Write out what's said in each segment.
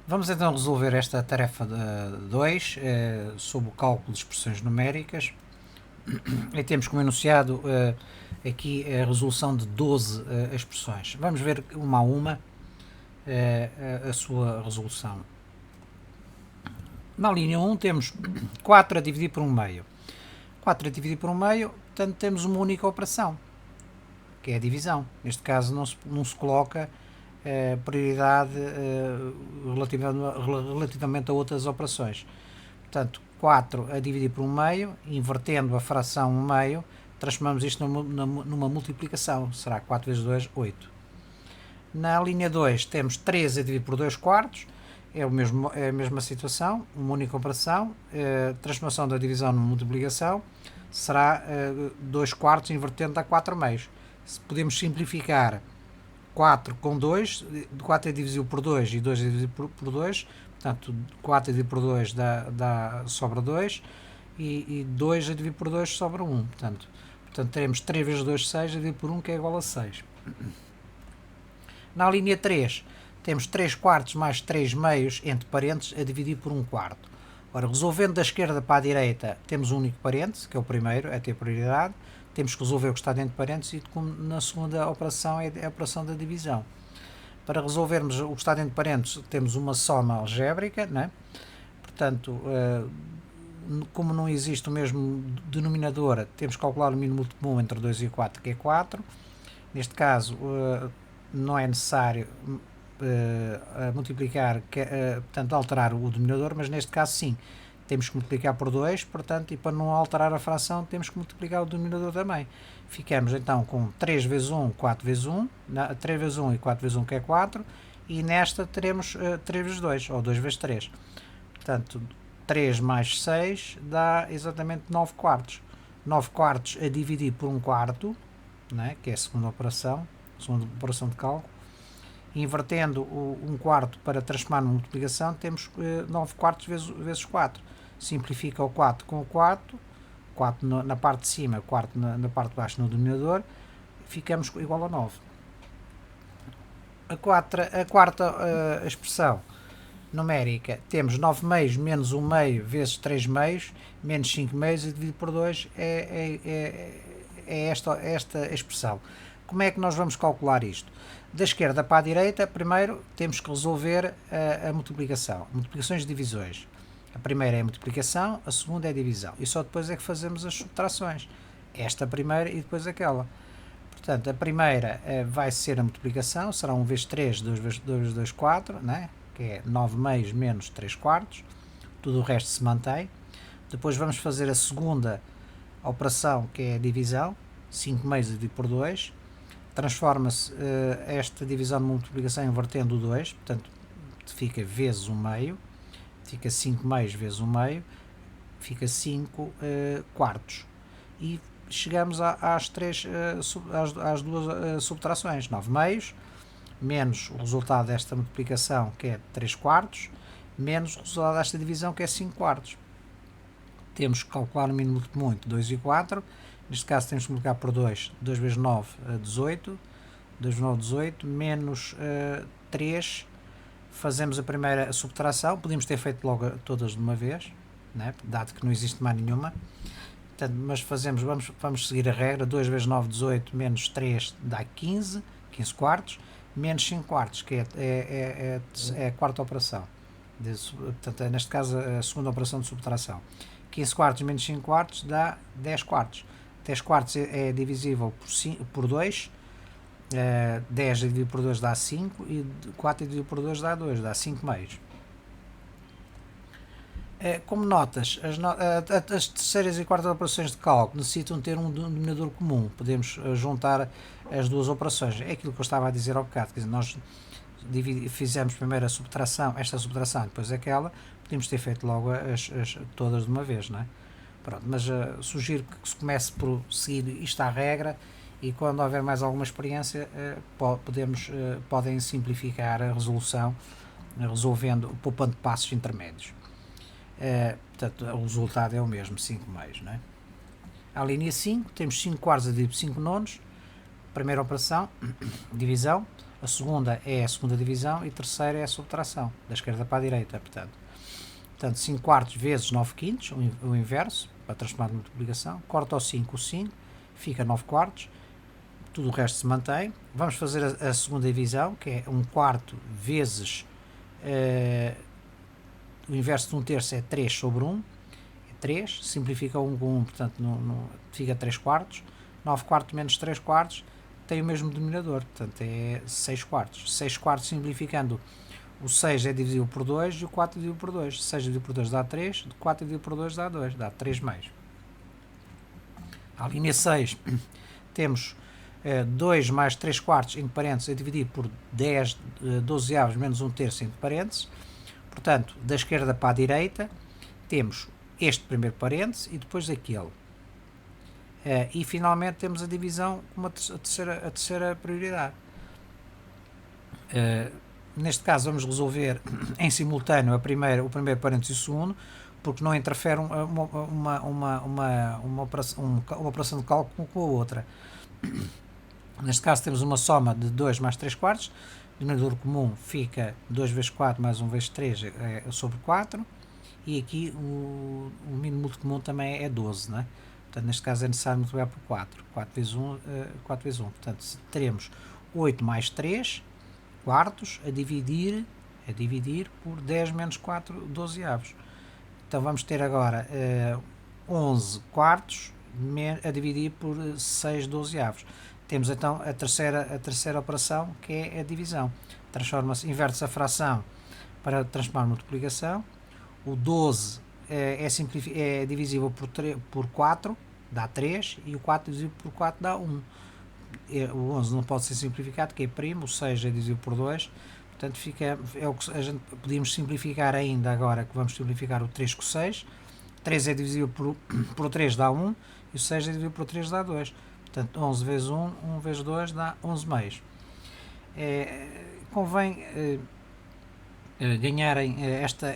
Vamos então resolver esta tarefa de 2 sobre o cálculo de expressões numéricas e temos como enunciado aqui a resolução de 12 expressões. Vamos ver uma a uma a sua resolução. Na linha 1 temos 4 a dividir por 1 meio. 4 a dividir por 1 meio, portanto temos uma única operação, que é a divisão. Neste caso não se coloca prioridade relativamente a outras operações. Portanto, 4 a dividir por 1 meio, invertendo a fração 1 meio, transformamos isto numa multiplicação. Será 4 vezes 2, 8. Na linha 2 temos 3 a dividir por 2 quartos, é a mesma situação, uma única operação, transformação da divisão numa multiplicação, será 2 quartos invertendo a 4 meios. Podemos simplificar 4 com 2, 4 é divisível por 2 e 2 é divisível por 2, portanto 4 a dividir por 2 sobra 2 e 2 a dividir por 2 sobra 1, portanto teremos 3 vezes 2, 6 a dividir por 1, que é igual a 6. Na linha 3 temos 3 quartos mais 3 meios entre parênteses a dividir por 1 quarto. Ora, resolvendo da esquerda para a direita temos um único parêntese, que é o primeiro, a ter prioridade. Temos que resolver o que está dentro de parênteses e como na segunda operação é a operação da divisão. Para resolvermos o que está dentro de parênteses temos uma soma algébrica, né? Portanto, como não existe o mesmo denominador, temos que calcular o mínimo múltiplo comum entre 2 e 4, que é 4. Neste caso, não é necessário multiplicar, portanto, alterar o denominador, mas neste caso sim. Temos que multiplicar por 2, portanto, e para não alterar a fração, temos que multiplicar o denominador também. Ficamos então com 3 vezes 1, 4 vezes 1, 3 vezes 1 e 4 vezes 1, que é 4, e nesta teremos 3 vezes 2, ou 2 vezes 3. Portanto, 3 mais 6 dá exatamente 9 quartos. 9 quartos a dividir por 1 quarto, né, que é a segunda operação de cálculo. Invertendo o 1 quarto para transformar numa multiplicação, temos 9 quartos vezes 4. Simplifica o 4 com o 4 na parte de cima, 4 na parte de baixo no denominador, ficamos igual a 9. A quarta expressão numérica, temos 9 meios menos 1 meio vezes 3 meios, menos 5 meios, e dividido por 2 é esta expressão. Como é que nós vamos calcular isto? Da esquerda para a direita, primeiro temos que resolver a multiplicação. Multiplicações e divisões. A primeira é a multiplicação, a segunda é a divisão. E só depois é que fazemos as subtrações. Esta primeira e depois aquela. Portanto, a primeira vai ser a multiplicação, será 1 vezes 3, 2 vezes 2, 4, né? Que é 9 meios menos 3 quartos. Tudo o resto se mantém. Depois vamos fazer a segunda operação, que é a divisão. 5 meios dividido por 2. Transforma-se esta divisão de multiplicação invertendo o 2, portanto fica vezes 1 meio, fica 5 meios vezes 1 meio, fica 5 quartos. E chegamos às duas subtrações, 9 meios, menos o resultado desta multiplicação, que é 3 quartos, menos o resultado desta divisão, que é 5 quartos. Temos que calcular o mínimo múltiplo comum entre 2 e 4. Neste caso temos que multiplicar por 2, 2 vezes 9, 18, 2 vezes 9, 18, menos 3, fazemos a primeira subtração, podíamos ter feito logo todas de uma vez, né? Dado que não existe mais nenhuma, portanto, mas vamos seguir a regra, 2 vezes 9, 18, menos 3 dá 15 quartos, menos 5 quartos, que é a quarta operação, portanto, neste caso a segunda operação de subtração. 15 quartos menos 5 quartos dá 10 quartos. 10 quartos é divisível por 2, 10 dividido por 2 dá 5 e 4 dividido por 2 dá 2, dá 5 meios. Como notas, as terceiras e quartas operações de cálculo necessitam ter um denominador comum, podemos juntar as duas operações, é aquilo que eu estava a dizer ao bocado, quer dizer, nós fizemos primeiro esta subtração, depois aquela, podíamos ter feito logo todas de uma vez, não é? Pronto, mas sugiro que se comece por seguir isto à regra e quando houver mais alguma experiência podem simplificar a resolução poupando passos intermédios. Portanto, o resultado é o mesmo, 5 meios, não é? À linha 5, temos 5 quartos a dividir por 5 nonos. Primeira operação, divisão. A segunda é a segunda divisão e a terceira é a subtração, da esquerda para a direita, portanto 5 quartos vezes 9 quintos, o inverso, para transformar de multiplicação, corta ao 5 o 5, fica 9 quartos, tudo o resto se mantém. Vamos fazer a segunda divisão, que é 1 quarto vezes, o inverso de 1 terço é 3 sobre 1, é 3, simplifica 1 com 1, portanto fica 3 quartos, 9 quartos menos 3 quartos, tem o mesmo denominador, portanto é 6 quartos. 6 quartos simplificando, o 6 é divisível por 2 e o 4 é divisível por 2. 6 dividido por 2 dá 3, 4 dividido por 2 dá 2, dá 3 meios. A linha 6 temos 2 mais 3 quartos entre parênteses a dividir por 10 dozeavos menos 1 terço entre parênteses. Portanto, da esquerda para a direita temos este primeiro parênteses e depois aquele. E finalmente temos a divisão como a terceira prioridade. Neste caso vamos resolver em simultâneo o primeiro parênteses e o segundo, porque não interfere uma operação de cálculo com a outra. Neste caso temos uma soma de 2 mais 3 quartos, o denominador comum fica 2 vezes 4 mais 1 vezes 3 sobre 4, e aqui o mínimo múltiplo comum também é 12, não é? Portanto, neste caso é necessário multiplicar por 4. 4 vezes 1, 4 vezes 1. Portanto, teremos 8 mais 3 quartos a dividir por 10 menos 4 dozeavos. Então, vamos ter agora 11 quartos a dividir por 6 dozeavos. Temos então a terceira operação, que é a divisão. Inverte-se a fração para transformar em multiplicação. O 12 é divisível por 4, dá 3, e o 4 divisível por 4 dá 1. O 11 não pode ser simplificado, que é primo, o 6 é divisível por 2, portanto é o que a gente podíamos simplificar ainda agora, que vamos simplificar o 3 com o 6. 3 é divisível por 3 dá 1, e o 6 é divisível por 3 dá 2. Portanto, 11 vezes 1, 1 vezes 2 dá 11 meios. Convém ganharem esta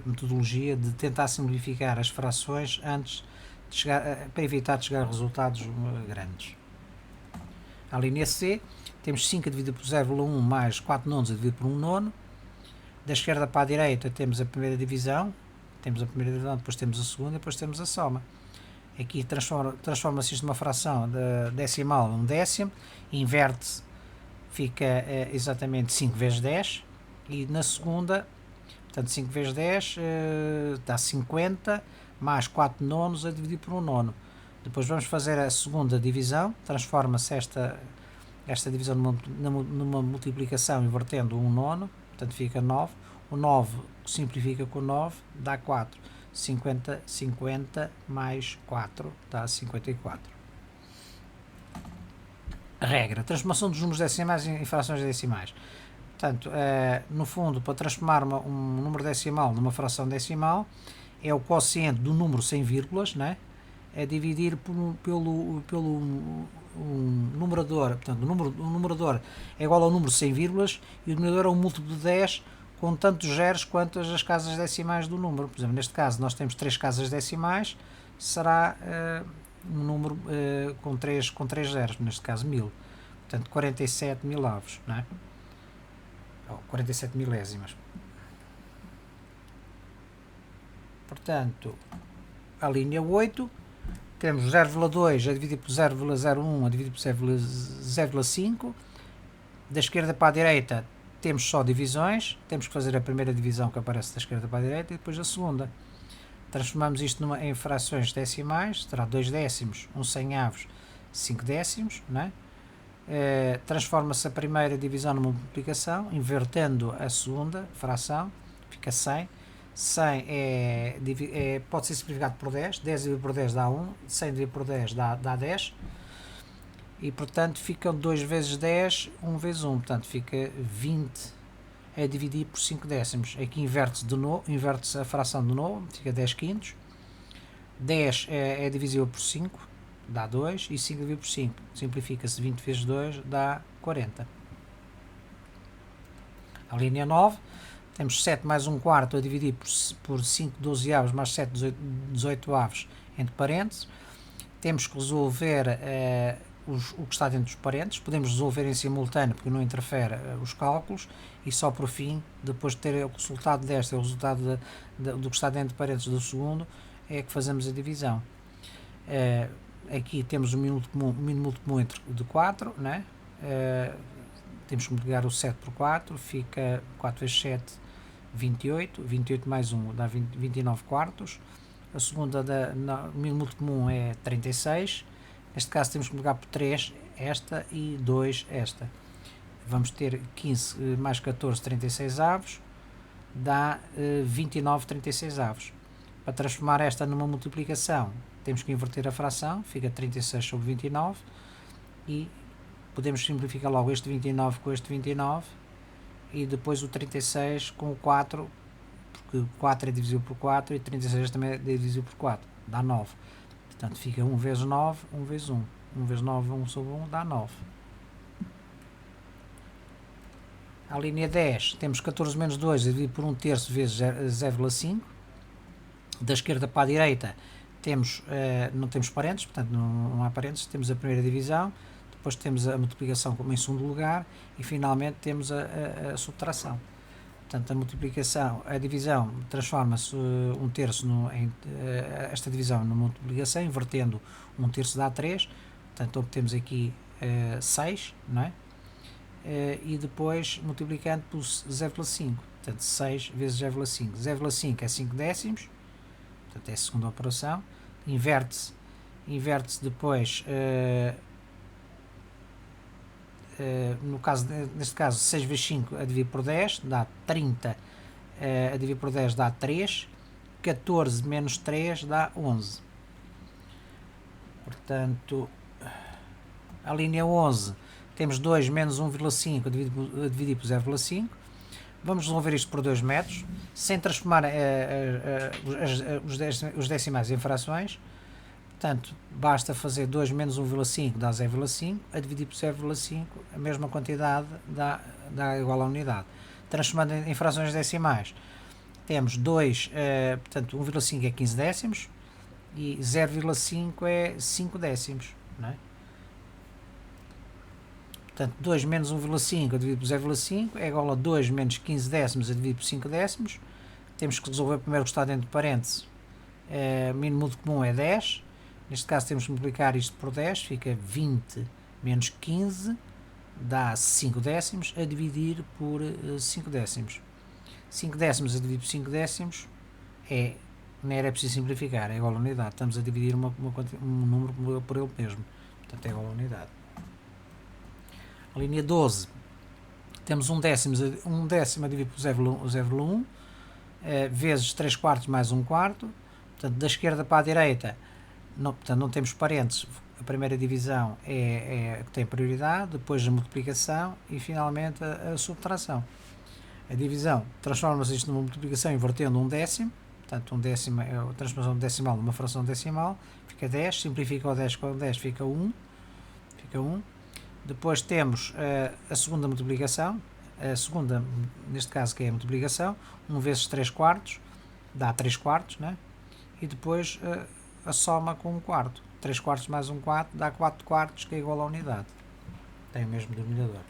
metodologia de tentar simplificar as frações antes de chegar, para evitar de chegar a resultados grandes. A linha C, temos 5 dividido por 0,1 mais 4 nonos dividido por 1 nono. Da esquerda para a direita temos a primeira divisão, depois temos a segunda, depois temos a soma. Aqui transforma-se isto numa fração de decimal em um décimo, inverte-se, fica exatamente 5 vezes 10, e na segunda, portanto 5 vezes 10 dá 50, mais 4 nonos a dividir por 1 nono. Depois vamos fazer a segunda divisão, transforma-se esta divisão numa multiplicação invertendo 1 nono, portanto fica 9, o 9 simplifica com 9, dá 4, 50 mais 4 dá 54. A regra, transformação dos números decimais em frações decimais. Portanto, no fundo, para transformar um número decimal numa fração decimal, é o quociente do número sem vírgulas, né? É dividir pelo numerador. Portanto, o numerador é igual ao número sem vírgulas e o denominador é um múltiplo de 10 com tantos zeros quanto as casas decimais do número. Por exemplo, neste caso nós temos 3 casas decimais, será um número com 3 zeros, neste caso 1000. Portanto, 47 milavos, não é? 47 milésimas. Portanto, a linha 8, temos 0,2 a dividir por 0,01 a dividir por 0,5. Da esquerda para a direita temos só divisões, temos que fazer a primeira divisão que aparece da esquerda para a direita e depois a segunda. Transformamos isto em frações decimais, terá 2 décimos, 1 centavos, 5 décimos, não é? Transforma-se a primeira divisão numa multiplicação, invertendo a segunda fração, fica 100. 100 pode ser simplificado por 10, 10 dividido por 10 dá 1, 100 dividido por 10 dá 10, e portanto ficam 2 vezes 10, 1 vezes 1, portanto fica 20 a dividir por 5 décimos. Aqui inverte-se a fração de novo, fica 10 quintos. 10 é divisível por 5, dá 2, e 5 dividido por 5, simplifica-se, 20 vezes 2 dá 40. A linha 9, temos 7 mais 1 quarto a dividir por 5 dozeavos mais 7 18avos entre parênteses. Temos que resolver o que está dentro dos parênteses, podemos resolver em simultâneo porque não interfere os cálculos, e só por fim, depois de ter o resultado desta e o resultado do que está dentro de parênteses do segundo, é que fazemos a divisão. Aqui temos o mínimo comum de 4, né? Temos que multiplicar o 7 por 4, fica 4 vezes 7, 28, 28 mais 1 dá 29 quartos. A segunda, o mínimo comum é 36, neste caso temos que multiplicar por 3 esta e 2 esta. Vamos ter 15 mais 14, 36 avos, dá 29, 36 avos. Para transformar esta numa multiplicação, temos que inverter a fração, fica 36 sobre 29, e podemos simplificar logo este 29 com este 29, e depois o 36 com o 4, porque 4 é divisível por 4 e 36 também é divisível por 4, dá 9. Portanto, fica 1 vezes 9, 1 vezes 1. 1 vezes 9, 1 sobre 1, dá 9. A linha 10, temos 14 menos 2 dividido por 1 terço vezes 0,5. Da esquerda para a direita, não temos parênteses, portanto não há parênteses, temos a primeira divisão, depois temos a multiplicação como em segundo lugar, e finalmente temos a subtração. Portanto, a divisão transforma-se 1 terço esta divisão numa multiplicação, invertendo 1 terço dá 3, portanto obtemos aqui 6, não é? E depois multiplicando por 0,5, portanto 6 vezes 0,5. 0,5 é 5 décimos, portanto é a segunda operação. Inverte-se depois, neste caso 6 vezes 5 a dividir por 10 dá 30, a dividir por 10 dá 3, 14 menos 3 dá 11. Portanto, a linha 11, temos 2 menos 1,5 a dividir por 0,5. Vamos resolver isto por 2 métodos, sem transformar os decimais em frações. Portanto, basta fazer 2 menos 1,5 dá 0,5, a dividir por 0,5, a mesma quantidade dá igual à unidade. Transformando em frações decimais, temos 2, portanto 1,5 é 15 décimos e 0,5 é 5 décimos, não é? Portanto, 2 menos 1,5 a dividir por 0,5 é igual a 2 menos 15 décimos a dividir por 5 décimos. Temos que resolver primeiro o que está dentro de parênteses. O mínimo comum é 10. Neste caso temos que multiplicar isto por 10, fica 20 menos 15, dá 5 décimos a dividir por 5 décimos. 5 décimos a dividir por 5 décimos não era preciso simplificar, é igual a unidade. Estamos a dividir um número por ele mesmo, portanto é igual a unidade. A linha 12, temos 1 décimo a dividir por 0,1, vezes 3 quartos mais 1 quarto. Portanto, da esquerda para a direita, portanto, não temos parênteses, a primeira divisão é a que tem prioridade, depois a multiplicação e finalmente a subtração. A divisão transforma-se isto numa multiplicação invertendo 1 décimo, portanto 1 décimo é a transformação decimal numa fração decimal, fica 10, simplifica o 10 com o 10, fica 1. Depois temos a segunda multiplicação, a segunda, neste caso, que é a multiplicação, 1 vezes 3 quartos, dá 3 quartos, né? E depois a soma com 1 quarto. 3 quartos mais 1 quarto dá 4 quartos, que é igual à unidade. Tem o mesmo denominador.